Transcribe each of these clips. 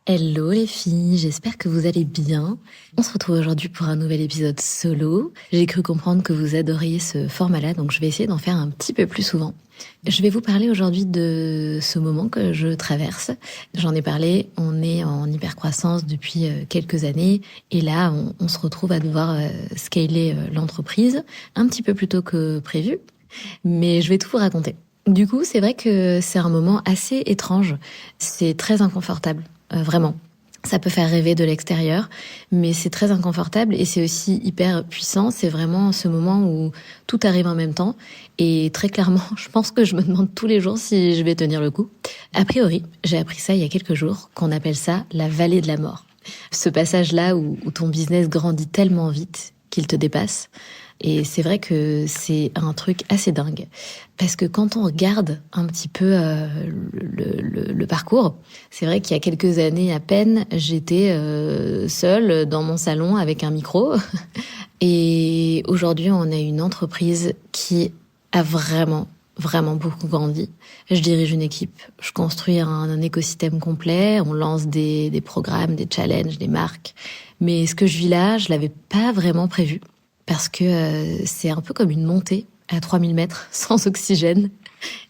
Hello les filles, j'espère que vous allez bien. On se retrouve aujourd'hui pour un nouvel épisode solo. J'ai cru comprendre que vous adoriez ce format-là, donc je vais essayer d'en faire un petit peu plus souvent. Je vais vous parler aujourd'hui de ce moment que je traverse. J'en ai parlé, on est en hypercroissance depuis quelques années et là on se retrouve à devoir scaler l'entreprise un petit peu plus tôt que prévu, mais je vais tout vous raconter. Du coup, c'est vrai que c'est un moment assez étrange, c'est très inconfortable. Vraiment. Ça peut faire rêver de l'extérieur, mais c'est très inconfortable et c'est aussi hyper puissant. C'est vraiment ce moment où tout arrive en même temps. Et très clairement, je pense que je me demande tous les jours si je vais tenir le coup. A priori, j'ai appris ça il y a quelques jours, qu'on appelle ça la vallée de la mort. Ce passage-là où ton business grandit tellement vite qu'il te dépasse. Et c'est vrai que c'est un truc assez dingue. Parce que quand on regarde un petit peu le parcours, c'est vrai qu'il y a quelques années à peine, j'étais seule dans mon salon avec un micro. Et aujourd'hui, on a une entreprise qui a vraiment beaucoup grandi. Je dirige une équipe, je construis un écosystème complet, on lance des programmes, des challenges, des marques. Mais ce que je vis là, je l'avais pas vraiment prévu. Parce que c'est un peu comme une montée à 3000 mètres, sans oxygène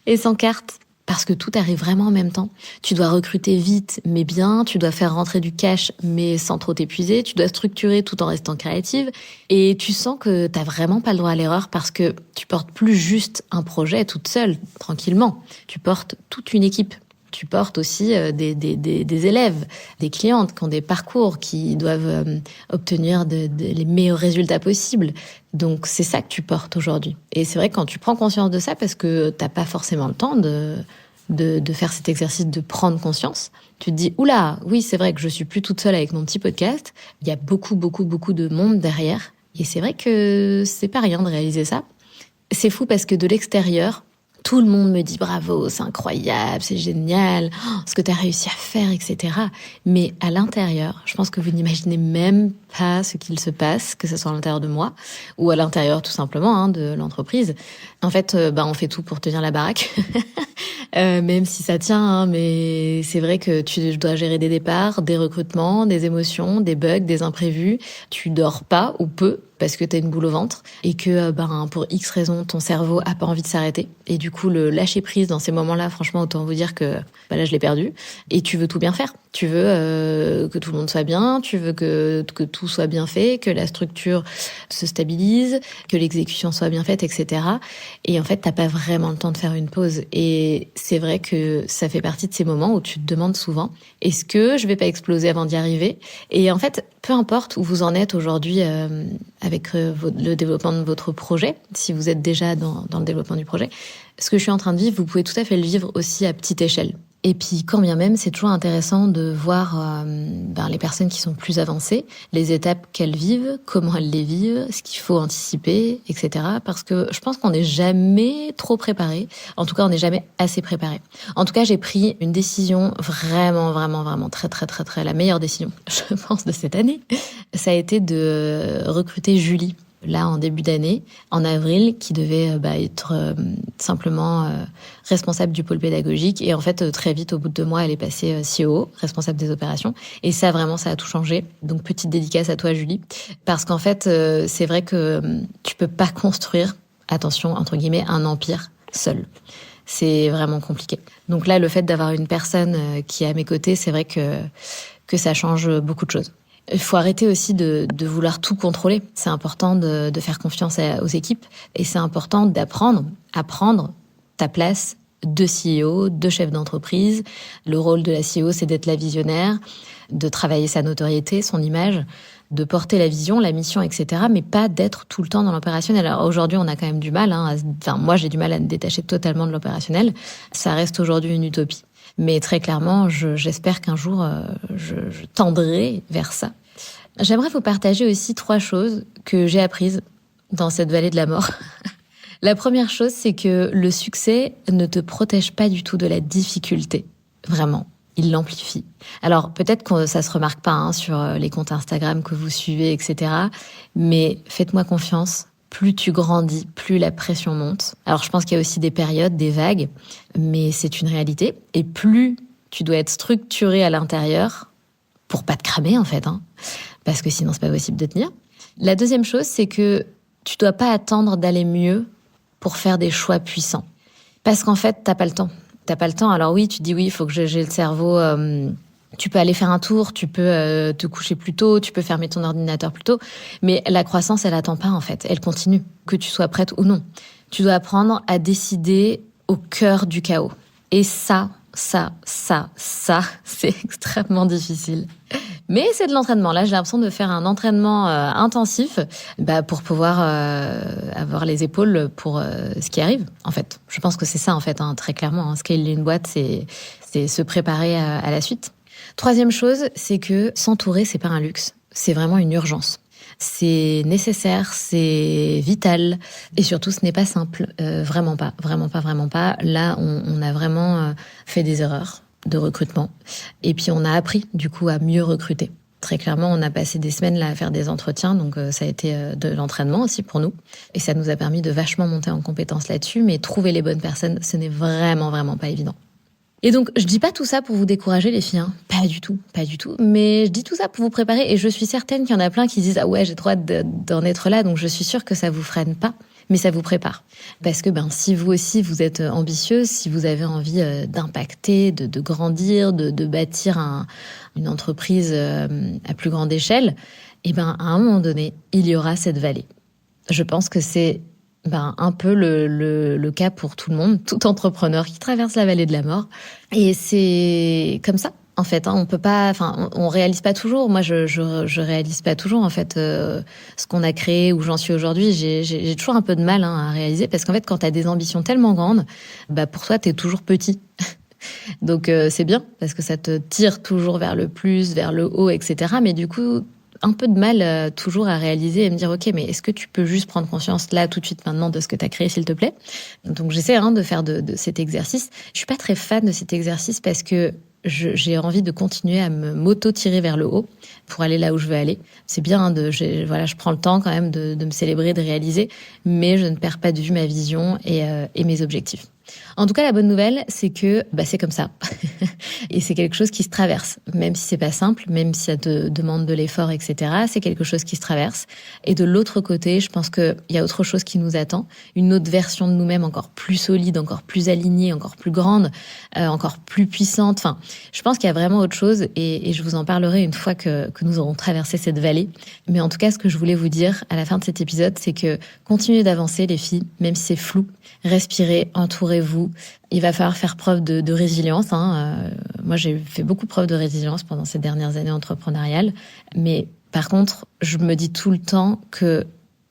et sans carte. Parce que tout arrive vraiment en même temps. Tu dois recruter vite, mais bien. Tu dois faire rentrer du cash, mais sans trop t'épuiser. Tu dois structurer tout en restant créative. Et tu sens que t'as vraiment pas le droit à l'erreur parce que tu portes plus juste un projet toute seule, tranquillement. Tu portes toute une équipe. Tu portes aussi des élèves, des clientes qui ont des parcours, qui doivent obtenir les meilleurs résultats possibles. Donc c'est ça que tu portes aujourd'hui. Et c'est vrai que quand tu prends conscience de ça, parce que t'as pas forcément le temps de faire cet exercice de prendre conscience, tu te dis, oula, oui, c'est vrai que je suis plus toute seule avec mon petit podcast. Il y a beaucoup de monde derrière. Et c'est vrai que c'est pas rien de réaliser ça. C'est fou parce que de l'extérieur, tout le monde me dit bravo, c'est incroyable, c'est génial, ce que tu as réussi à faire, etc. Mais à l'intérieur, je pense que vous n'imaginez même pas ce qu'il se passe, que ce soit à l'intérieur de moi ou à l'intérieur tout simplement de l'entreprise. En fait, on fait tout pour tenir la baraque, même si ça tient. Mais c'est vrai que tu dois gérer des départs, des recrutements, des émotions, des bugs, des imprévus. Tu dors pas ou peu parce que t'as une boule au ventre et que pour X raisons, ton cerveau a pas envie de s'arrêter. Et du coup, le lâcher prise dans ces moments-là, franchement, autant vous dire que là, je l'ai perdu. Et tu veux tout bien faire. Tu veux que tout le monde soit bien, tu veux que tout soit bien fait, que la structure se stabilise, que l'exécution soit bien faite, etc. Et en fait, t'as pas vraiment le temps de faire une pause. Et c'est vrai que ça fait partie de ces moments où tu te demandes souvent, est-ce que je vais pas exploser avant d'y arriver? Et en fait, peu importe où vous en êtes aujourd'hui avec le développement de votre projet, si vous êtes déjà dans le développement du projet, ce que je suis en train de vivre, vous pouvez tout à fait le vivre aussi à petite échelle. Et puis, quand bien même, c'est toujours intéressant de voir les personnes qui sont plus avancées, les étapes qu'elles vivent, comment elles les vivent, ce qu'il faut anticiper, etc. Parce que je pense qu'on n'est jamais trop préparé. En tout cas, on n'est jamais assez préparé. En tout cas, j'ai pris une décision vraiment très, la meilleure décision, je pense, de cette année. Ça a été de recruter Julie. Là, en début d'année, en avril, qui devait être simplement responsable du pôle pédagogique. Et en fait, très vite, au bout de 2 mois, elle est passée COO, responsable des opérations. Et ça, vraiment, ça a tout changé. Donc, petite dédicace à toi, Julie. Parce qu'en fait, c'est vrai que tu peux pas construire, attention, entre guillemets, un empire seul. C'est vraiment compliqué. Donc là, le fait d'avoir une personne qui est à mes côtés, c'est vrai que ça change beaucoup de choses. Il faut arrêter aussi de vouloir tout contrôler. C'est important de faire confiance aux équipes et c'est important d'apprendre à prendre ta place de CEO, de chef d'entreprise. Le rôle de la CEO, c'est d'être la visionnaire, de travailler sa notoriété, son image, de porter la vision, la mission, etc., mais pas d'être tout le temps dans l'opérationnel. Alors aujourd'hui, on a quand même du mal. Moi, j'ai du mal à me détacher totalement de l'opérationnel. Ça reste aujourd'hui une utopie. Mais très clairement, j'espère qu'un jour, je tendrai vers ça. J'aimerais vous partager aussi 3 choses que j'ai apprises dans cette vallée de la mort. La première chose, c'est que le succès ne te protège pas du tout de la difficulté. Vraiment. il l'amplifie. Alors peut-être que ça se remarque pas sur les comptes Instagram que vous suivez, etc. Mais faites-moi confiance, plus tu grandis, plus la pression monte. Alors je pense qu'il y a aussi des périodes, des vagues, mais c'est une réalité. Et plus tu dois être structuré à l'intérieur pour pas te cramer en fait, parce que sinon c'est pas possible de tenir. La deuxième chose, c'est que tu dois pas attendre d'aller mieux pour faire des choix puissants. Parce qu'en fait, t'as pas le temps. T'as pas le temps. Alors oui, tu dis oui, il faut que j'ai le cerveau. Tu peux aller faire un tour, tu peux te coucher plus tôt, tu peux fermer ton ordinateur plus tôt. Mais la croissance, elle attend pas en fait. Elle continue, que tu sois prête ou non. Tu dois apprendre à décider au cœur du chaos. Et ça, c'est extrêmement difficile. Mais c'est de l'entraînement. Là, j'ai l'impression de faire un entraînement intensif pour pouvoir avoir les épaules pour ce qui arrive, en fait. Je pense que c'est ça, en fait, très clairement. Scaler une boîte, c'est se préparer à la suite. Troisième chose, c'est que s'entourer, c'est pas un luxe. C'est vraiment une urgence. C'est nécessaire, c'est vital. Et surtout, ce n'est pas simple. Vraiment pas. Là, on a vraiment fait des erreurs de recrutement. Et puis, on a appris, du coup, à mieux recruter. Très clairement, on a passé des semaines là à faire des entretiens, donc ça a été de l'entraînement aussi pour nous. Et ça nous a permis de vachement monter en compétences là-dessus, mais trouver les bonnes personnes, ce n'est vraiment pas évident. Et donc, je dis pas tout ça pour vous décourager, les filles, Pas du tout. Mais je dis tout ça pour vous préparer, et je suis certaine qu'il y en a plein qui disent « Ah ouais, j'ai trop hâte d'en être là », donc je suis sûre que ça vous freine pas. Mais ça vous prépare. Parce que si vous aussi, vous êtes ambitieuse, si vous avez envie d'impacter, de grandir, de bâtir une entreprise à plus grande échelle, à un moment donné, il y aura cette vallée. Je pense que c'est un peu le cas pour tout le monde, tout entrepreneur qui traverse la vallée de la mort. Et c'est comme ça. En fait, on peut pas, on réalise pas toujours. Moi, je réalise pas toujours, en fait, ce qu'on a créé, où j'en suis aujourd'hui. J'ai toujours un peu de mal, à réaliser, parce qu'en fait, quand t'as des ambitions tellement grandes, pour toi, t'es toujours petit. Donc, c'est bien, parce que ça te tire toujours vers le plus, vers le haut, etc. Mais du coup, un peu de mal toujours à réaliser et me dire, ok, mais est-ce que tu peux juste prendre conscience là, tout de suite, maintenant, de ce que t'as créé, s'il te plaît? Donc, j'essaie de faire de cet exercice. Je suis pas très fan de cet exercice parce que j'ai envie de continuer à m'auto-tirer vers le haut pour aller là où je veux aller. C'est bien, je prends le temps quand même de me célébrer, de réaliser, mais je ne perds pas de vue ma vision et mes objectifs. En tout cas, la bonne nouvelle, c'est que c'est comme ça. Et c'est quelque chose qui se traverse. Même si c'est pas simple, même si ça te demande de l'effort, etc., c'est quelque chose qui se traverse. Et de l'autre côté, je pense qu'il y a autre chose qui nous attend. Une autre version de nous-mêmes encore plus solide, encore plus alignée, encore plus grande, encore plus puissante. Enfin, je pense qu'il y a vraiment autre chose et je vous en parlerai une fois que nous aurons traversé cette vallée. Mais en tout cas, ce que je voulais vous dire à la fin de cet épisode, c'est que continuez d'avancer, les filles, même si c'est flou. Respirez, entourez-vous. Il va falloir faire preuve de résilience. Moi, j'ai fait beaucoup preuve de résilience pendant ces dernières années entrepreneuriales. Mais par contre, je me dis tout le temps que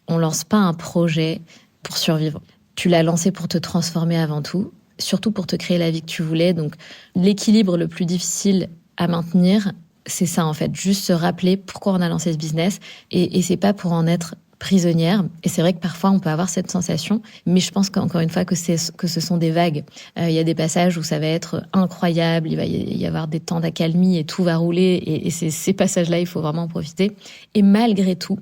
on lance pas un projet pour survivre. Tu l'as lancé pour te transformer avant tout, surtout pour te créer la vie que tu voulais. Donc, l'équilibre le plus difficile à maintenir, c'est ça en fait. Juste se rappeler pourquoi on a lancé ce business. Et c'est pas pour en être prisonnière. Et c'est vrai que parfois on peut avoir cette sensation, mais je pense qu'encore une fois que ce sont des vagues. Il y a des passages où ça va être incroyable, il va y avoir des temps d'accalmie et tout va rouler, et ces passages-là, il faut vraiment en profiter. Et malgré tout,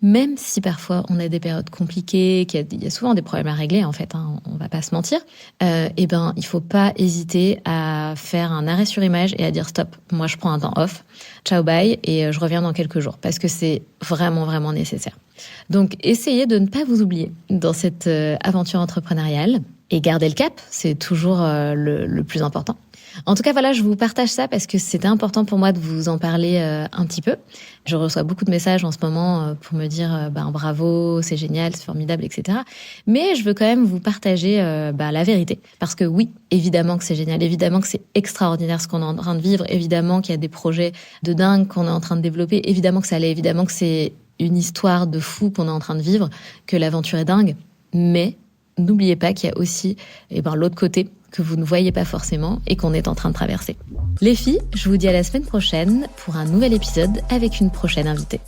même si parfois on a des périodes compliquées, qu'il y a souvent des problèmes à régler en fait, on va pas se mentir, il faut pas hésiter à faire un arrêt sur image et à dire stop, moi je prends un temps off, ciao bye, et je reviens dans quelques jours, parce que c'est vraiment nécessaire. Donc essayez de ne pas vous oublier dans cette aventure entrepreneuriale et garder le cap, c'est toujours le plus important. En tout cas, voilà, je vous partage ça parce que c'était important pour moi de vous en parler un petit peu. Je reçois beaucoup de messages en ce moment pour me dire bravo, c'est génial, c'est formidable, etc. Mais je veux quand même vous partager la vérité. Parce que oui, évidemment que c'est génial, évidemment que c'est extraordinaire ce qu'on est en train de vivre, évidemment qu'il y a des projets de dingue qu'on est en train de développer, évidemment que ça l'est, évidemment que c'est une histoire de fou qu'on est en train de vivre, que l'aventure est dingue. Mais n'oubliez pas qu'il y a aussi l'autre côté que vous ne voyez pas forcément et qu'on est en train de traverser. Les filles, je vous dis à la semaine prochaine pour un nouvel épisode avec une prochaine invitée.